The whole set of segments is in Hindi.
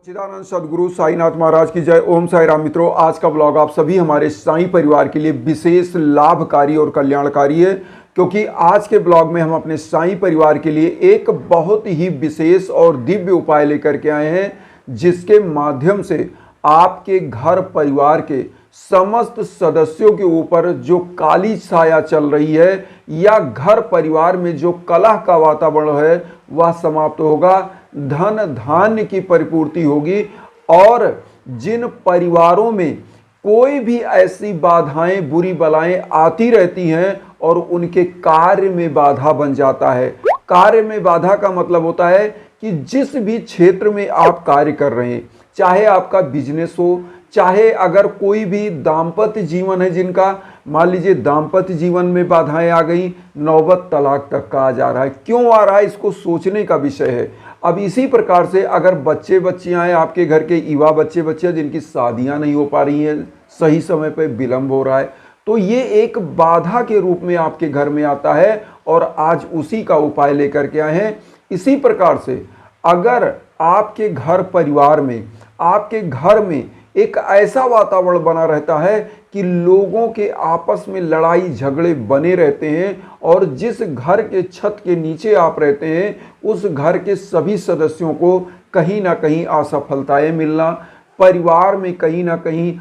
सच्चिदानंद सदगुरु साईनाथ महाराज की जय। ओम साई राम। मित्रों, आज का ब्लॉग आप सभी हमारे साईं परिवार के लिए विशेष लाभकारी और कल्याणकारी है, क्योंकि आज के ब्लॉग में हम अपने साईं परिवार के लिए एक बहुत ही विशेष और दिव्य उपाय लेकर के आए हैं, जिसके माध्यम से आपके घर परिवार के समस्त सदस्यों के ऊपर जो काली छाया चल रही है या घर परिवार में जो कलह का वातावरण है वह समाप्त होगा, धन धान्य की परिपूर्ति होगी और जिन परिवारों में कोई भी ऐसी बाधाएं बुरी बलाएं आती रहती हैं और उनके कार्य में बाधा बन जाता है। कार्य में बाधा का मतलब होता है कि जिस भी क्षेत्र में आप कार्य कर रहे हैं, चाहे आपका बिजनेस हो, चाहे अगर कोई भी दाम्पत्य जीवन है जिनका, मान लीजिए दाम्पत्य जीवन में बाधाएं आ गई, नौबत तलाक तक का आ जा रहा है। क्यों आ रहा है, इसको सोचने का विषय है। अब इसी प्रकार से अगर बच्चे बच्चियां हैं, आपके घर के युवा बच्चे बच्चियां जिनकी शादियां नहीं हो पा रही हैं, सही समय पर विलंब हो रहा है, तो ये एक बाधा के रूप में आपके घर में आता है और आज उसी का उपाय लेकर के आए हैं। इसी प्रकार से अगर आपके घर परिवार में, आपके घर में एक ऐसा वातावरण बना रहता है कि लोगों के आपस में लड़ाई झगड़े बने रहते हैं और जिस घर के छत के नीचे आप रहते हैं उस घर के सभी सदस्यों को कहीं ना कहीं असफलताएं मिलना, परिवार में कहीं ना कहीं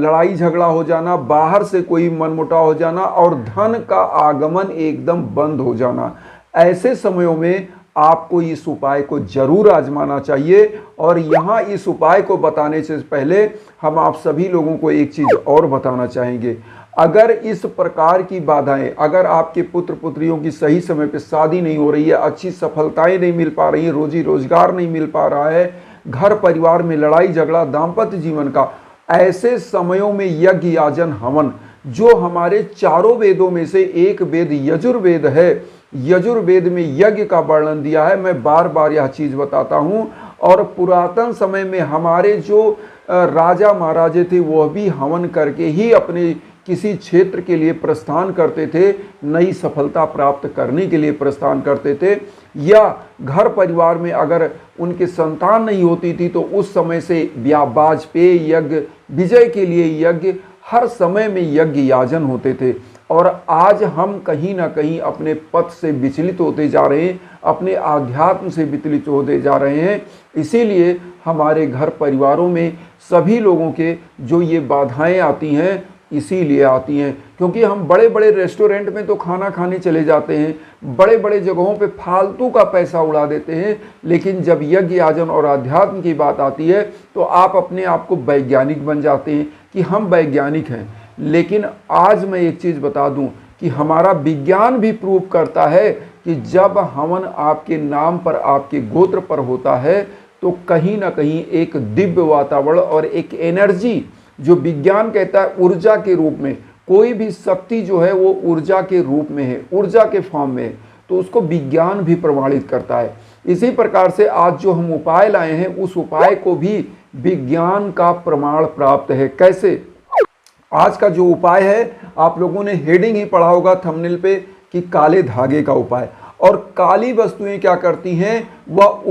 लड़ाई झगड़ा हो जाना, बाहर से कोई मनमुटाव हो जाना और धन का आगमन एकदम बंद हो जाना, ऐसे समयों में आपको इस उपाय को जरूर आजमाना चाहिए। और यहाँ इस उपाय को बताने से पहले हम आप सभी लोगों को एक चीज़ और बताना चाहेंगे। अगर इस प्रकार की बाधाएं, अगर आपके पुत्र पुत्रियों की सही समय पे शादी नहीं हो रही है, अच्छी सफलताएं नहीं मिल पा रही हैं, रोजी रोजगार नहीं मिल पा रहा है, घर परिवार में लड़ाई झगड़ा, दाम्पत्य जीवन का, ऐसे समयों में यज्ञ याजन हवन, जो हमारे चारों वेदों में से एक वेद यजुर्वेद है, यजुर्वेद में यज्ञ का वर्णन दिया है। मैं बार बार यह चीज बताता हूं। और पुरातन समय में हमारे जो राजा महाराजे थे वह भी हवन करके ही अपने किसी क्षेत्र के लिए प्रस्थान करते थे, नई सफलता प्राप्त करने के लिए प्रस्थान करते थे। या घर परिवार में अगर उनके संतान नहीं होती थी तो उस समय से वाजपेयी यज्ञ, विजय के लिए यज्ञ, हर समय में यज्ञ याजन होते थे। और आज हम कहीं ना कहीं अपने पथ से विचलित होते जा रहे हैं, अपने आध्यात्म से विचलित होते जा रहे हैं। इसीलिए हमारे घर परिवारों में सभी लोगों के जो ये बाधाएं आती हैं, इसीलिए आती हैं क्योंकि हम बड़े बड़े रेस्टोरेंट में तो खाना खाने चले जाते हैं, बड़े बड़े जगहों पे फालतू का पैसा उड़ा देते हैं, लेकिन जब यज्ञ याजन और अध्यात्म की बात आती है तो आप अपने आप को वैज्ञानिक बन जाते हैं कि हम वैज्ञानिक हैं। लेकिन आज मैं एक चीज़ बता दूं कि हमारा विज्ञान भी प्रूव करता है कि जब हवन आपके नाम पर, आपके गोत्र पर होता है तो कहीं ना कहीं एक दिव्य वातावरण और एक एनर्जी, जो विज्ञान कहता है ऊर्जा के रूप में, कोई भी शक्ति जो है वो ऊर्जा के रूप में है, ऊर्जा के फॉर्म में है, तो उसको विज्ञान भी प्रमाणित करता है। इसी प्रकार से आज जो हम उपाय लाए हैं उस उपाय को भी विज्ञान का प्रमाण प्राप्त है। कैसे? आज का जो उपाय है, आप लोगों ने हेडिंग ही पढ़ा होगा थंबनेल पे कि काले धागे का उपाय। और काली वस्तुएं क्या करती हैं, वह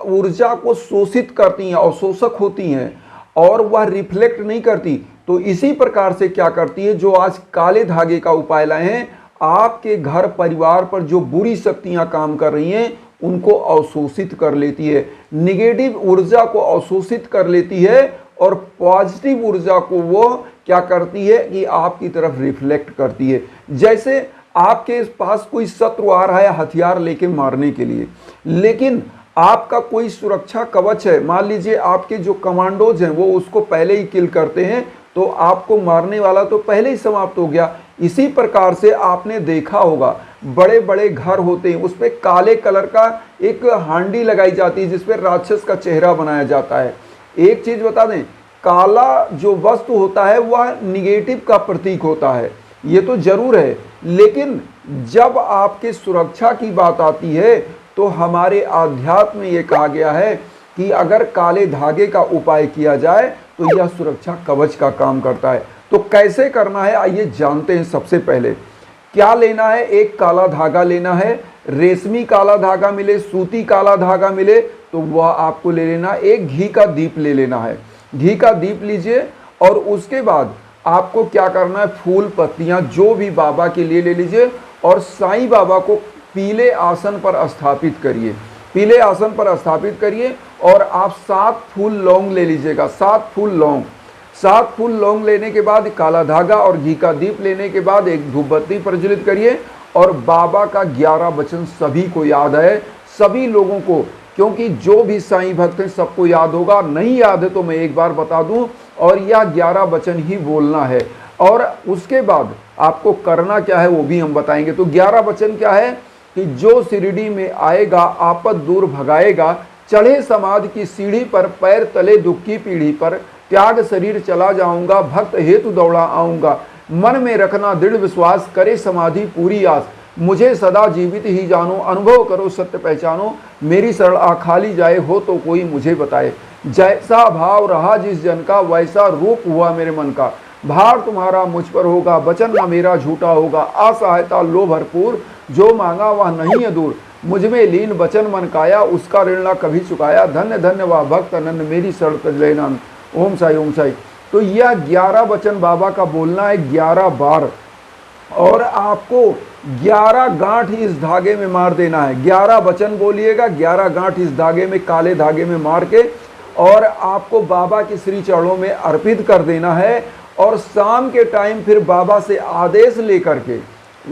ऊर्जा को शोषित करती हैं, अवशोषक होती हैं और वह रिफ्लेक्ट नहीं करती। तो इसी प्रकार से क्या करती है, जो आज काले धागे का उपाय लाए हैं, आपके घर परिवार पर जो बुरी शक्तियां काम कर रही हैं उनको अवशोषित कर लेती है, निगेटिव ऊर्जा को अवशोषित कर लेती है और पॉजिटिव ऊर्जा को वो क्या करती है कि आपकी तरफ रिफ्लेक्ट करती है। जैसे आपके पास कोई शत्रु आ रहा है हथियार लेके मारने के लिए, लेकिन आपका कोई सुरक्षा कवच है, मान लीजिए आपके जो कमांडोज हैं वो उसको पहले ही किल करते हैं, तो आपको मारने वाला तो पहले ही समाप्त हो गया। इसी प्रकार से आपने देखा होगा बड़े बड़े घर होते हैं, उस पर काले कलर का एक हांडी लगाई जाती है जिस पर राक्षस का चेहरा बनाया जाता है। एक चीज बता दें, काला जो वस्तु होता है वह निगेटिव का प्रतीक होता है, ये तो जरूर है, लेकिन जब आपके सुरक्षा की बात आती है तो हमारे आध्यात्म में ये कहा गया है कि अगर काले धागे का उपाय किया जाए तो यह सुरक्षा कवच का काम करता है। तो कैसे करना है आइए जानते हैं। सबसे पहले क्या लेना है, एक काला धागा लेना है, रेशमी काला धागा मिले, सूती काला धागा मिले तो वह आपको ले लेना, एक घी का दीप ले लेना है। घी का दीप लीजिए और उसके बाद आपको क्या करना है, फूल पत्तियां जो भी बाबा के लिए ले लीजिए और साईं बाबा को पीले आसन पर स्थापित करिए। पीले आसन पर स्थापित करिए और आप 7 फूल लौंग ले लीजिएगा, 7 फूल लौंग। 7 फूल लौंग लेने के बाद काला धागा और घी का दीप लेने के बाद एक धूपबत्ती प्रज्वलित करिए और बाबा का 11 वचन सभी को याद है, सभी लोगों को, क्योंकि जो भी साईं भक्त हैं सबको याद होगा, नहीं याद है तो मैं एक बार बता दूं, और यह 11 वचन ही बोलना है। और उसके बाद आपको करना क्या है वो भी हम बताएंगे। तो 11 वचन क्या है कि जो शिरडी में आएगा आपद दूर भगाएगा, चढ़े समाधि की सीढ़ी पर, पैर तले दुख की पीढ़ी पर, त्याग शरीर चला जाऊंगा, भक्त हेतु दौड़ा आऊंगा, मन में रखना दृढ़ विश्वास, करे समाधि पूरी आस, मुझे सदा जीवित ही जानो, अनुभव करो सत्य पहचानो, मेरी शरण आ खाली जाए, हो तो कोई मुझे बताए, जैसा भाव रहा जिस जन का वैसा रूप हुआ मेरे मन का, भार तुम्हारा मुझ पर होगा, वचन न मेरा झूठा होगा, असहायता लो भरपूर, जो मांगा वह नहीं है दूर, मुझ में लीन वचन मन काया, उसका ऋण न कभी चुकाया, धन्य धन्य वह भक्त अनन्य, मेरी शरण तज लेना। ओम साई ओम साई। तो यह 11 वचन बाबा का बोलना है 11 बार, और आपको 11 गांठ ही इस धागे में मार देना है। 11 वचन बोलिएगा, 11 गांठ इस धागे में, काले धागे में मार के, और आपको बाबा के श्री चरणों में अर्पित कर देना है। और शाम के टाइम फिर बाबा से आदेश लेकर के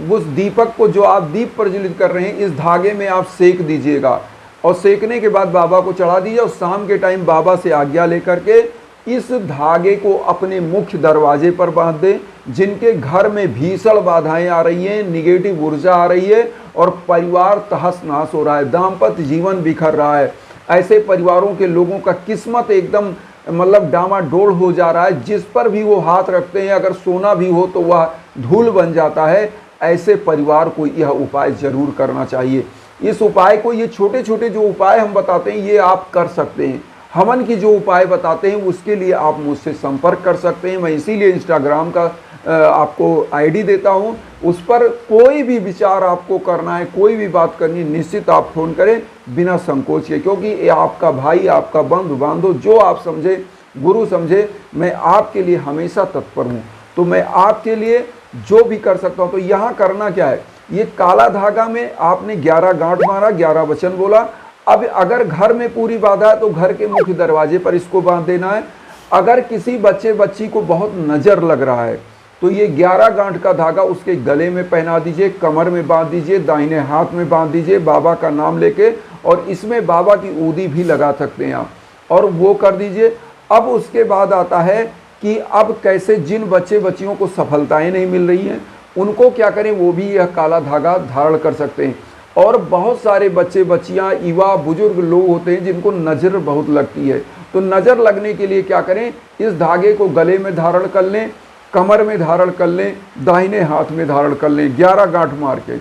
उस दीपक को, जो आप दीप प्रज्वलित कर रहे हैं, इस धागे में आप सेक दीजिएगा, और सेकने के बाद बाबा को चढ़ा दीजिए। और शाम के टाइम बाबा से आज्ञा लेकर के इस धागे को अपने मुख्य दरवाजे पर बांध दें। जिनके घर में भीषण बाधाएं आ रही हैं, निगेटिव ऊर्जा आ रही है और परिवार तहस नहस हो रहा है, दाम्पत्य जीवन बिखर रहा है, ऐसे परिवारों के लोगों का किस्मत एकदम मतलब डामाडोल हो जा रहा है, जिस पर भी वो हाथ रखते हैं अगर सोना भी हो तो वह धूल बन जाता है, ऐसे परिवार को यह उपाय जरूर करना चाहिए। इस उपाय को, ये छोटे छोटे जो उपाय हम बताते हैं ये आप कर सकते हैं। हवन की जो उपाय बताते हैं उसके लिए आप मुझसे संपर्क कर सकते हैं। मैं इसीलिए इंस्टाग्राम का आपको आईडी देता हूं, उस पर कोई भी विचार आपको करना है, कोई भी बात करनी है, निश्चित आप फोन करें बिना संकोच के, क्योंकि ये आपका भाई, आपका बंधु बांधव, जो आप समझे, गुरु समझे, मैं आपके लिए हमेशा तत्पर हूँ। तो मैं आपके लिए जो भी कर सकता हूँ। तो यहाँ करना क्या है, ये काला धागा में आपने 11 गांठ मारा, 11 वचन बोला। अब अगर घर में पूरी बाधा है तो घर के मुख्य दरवाजे पर इसको बांध देना है। अगर किसी बच्चे बच्ची को बहुत नज़र लग रहा है तो ये 11 गांठ का धागा उसके गले में पहना दीजिए, कमर में बांध दीजिए, दाहिने हाथ में बांध दीजिए बाबा का नाम लेके, और इसमें बाबा की ऊदी भी लगा सकते हैं आप, और वो कर दीजिए। अब उसके बाद आता है कि अब कैसे, जिन बच्चे बच्चियों को सफलताएं नहीं मिल रही हैं उनको क्या करें, वो भी यह काला धागा धारण कर सकते हैं। और बहुत सारे बच्चे बच्चियां, युवा बुजुर्ग लोग होते हैं जिनको नज़र बहुत लगती है, तो नज़र लगने के लिए क्या करें, इस धागे को गले में धारण कर लें, कमर में धारण कर लें, दाहिने हाथ में धारण कर लें, 11 गांठ मार के।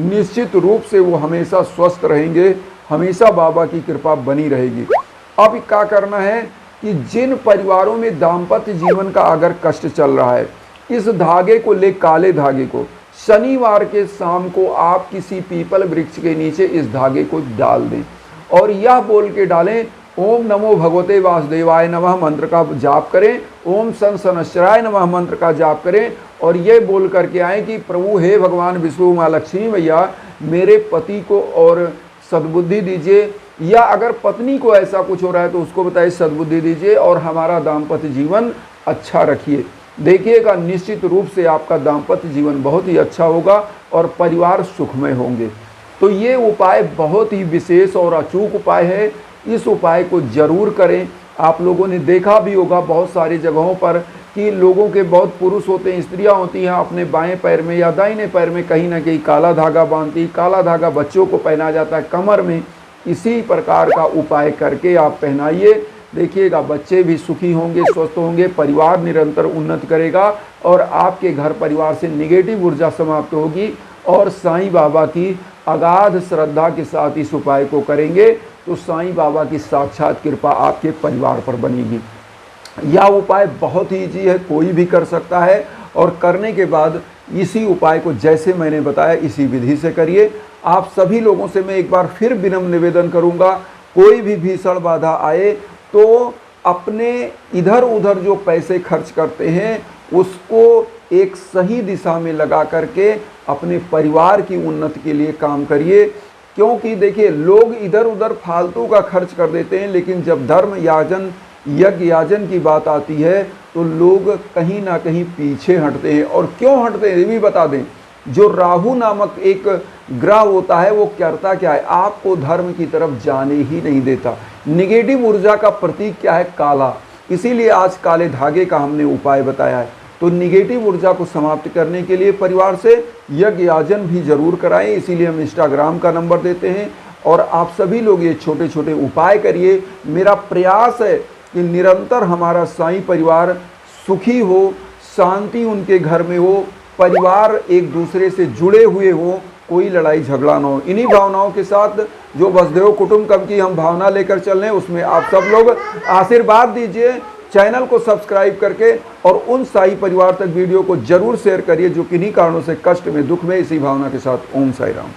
निश्चित रूप से वो हमेशा स्वस्थ रहेंगे, हमेशा बाबा की कृपा बनी रहेगी। अब क्या करना है कि जिन परिवारों में दाम्पत्य जीवन का अगर कष्ट चल रहा है, इस धागे को ले, काले धागे को, शनिवार के शाम को आप किसी पीपल वृक्ष के नीचे इस धागे को डाल दें, और यह बोल के डालें, ओम नमो भगवते वासुदेवाय नमः मंत्र का जाप करें, ओम सन सनश्चराय नमः मंत्र का जाप करें, और ये बोल करके आए कि प्रभु हे भगवान विष्णु माँ लक्ष्मी मैया, मेरे पति को और सद्बुद्धि दीजिए, या अगर पत्नी को ऐसा कुछ हो रहा है तो उसको बताइए सद्बुद्धि दीजिए, और हमारा दाम्पत्य जीवन अच्छा रखिए। देखिएगा निश्चित रूप से आपका दाम्पत्य जीवन बहुत ही अच्छा होगा और परिवार सुखमय होंगे। तो ये उपाय बहुत ही विशेष और अचूक उपाय है, इस उपाय को जरूर करें। आप लोगों ने देखा भी होगा बहुत सारी जगहों पर कि लोगों के, बहुत पुरुष होते हैं, स्त्रियां होती हैं, अपने बाएं पैर में या दाहिने पैर में कहीं ना कहीं काला धागा बांधती, काला धागा बच्चों को पहना जाता है कमर में। इसी प्रकार का उपाय करके आप पहनाइए, देखिएगा बच्चे भी सुखी होंगे, स्वस्थ होंगे, परिवार निरंतर उन्नति करेगा और आपके घर परिवार से निगेटिव ऊर्जा समाप्त होगी। और साईं बाबा की अगाध श्रद्धा के साथ इस उपाय को करेंगे तो साईं बाबा की साक्षात कृपा आपके परिवार पर बनेगी। यह उपाय बहुत ही ईजी है, कोई भी कर सकता है, और करने के बाद इसी उपाय को जैसे मैंने बताया इसी विधि से करिए। आप सभी लोगों से मैं एक बार फिर विनम्र निवेदन करूंगा, कोई भी भीषण बाधा आए तो अपने इधर उधर जो पैसे खर्च करते हैं उसको एक सही दिशा में लगा करके अपने परिवार की उन्नति के लिए काम करिए। क्योंकि देखिए, लोग इधर उधर फालतू का खर्च कर देते हैं, लेकिन जब धर्म याजन यज्ञ याजन की बात आती है तो लोग कहीं ना कहीं पीछे हटते हैं। और क्यों हटते हैं ये भी बता दें। जो राहु नामक एक ग्रह होता है वो करता क्या है, आपको धर्म की तरफ जाने ही नहीं देता। निगेटिव ऊर्जा का प्रतीक क्या है, काला। इसीलिए आज काले धागे का हमने उपाय बताया है। तो निगेटिव ऊर्जा को समाप्त करने के लिए परिवार से यज्ञ याजन भी जरूर कराएं। इसीलिए हम इंस्टाग्राम का नंबर देते हैं और आप सभी लोग ये छोटे छोटे उपाय करिए। मेरा प्रयास है कि निरंतर हमारा साईं परिवार सुखी हो, शांति उनके घर में हो, परिवार एक दूसरे से जुड़े हुए हो, कोई लड़ाई झगड़ा ना हो। इन्हीं भावनाओं के साथ जो वसुधैव कुटुंबकम की हम भावना लेकर चल रहे हैं उसमें आप सब लोग आशीर्वाद दीजिए। चैनल को सब्सक्राइब करके और उन साई परिवार तक वीडियो को जरूर शेयर करिए जो किन्हीं कारणों से कष्ट में, दुख में। इसी भावना के साथ ओम साई राम।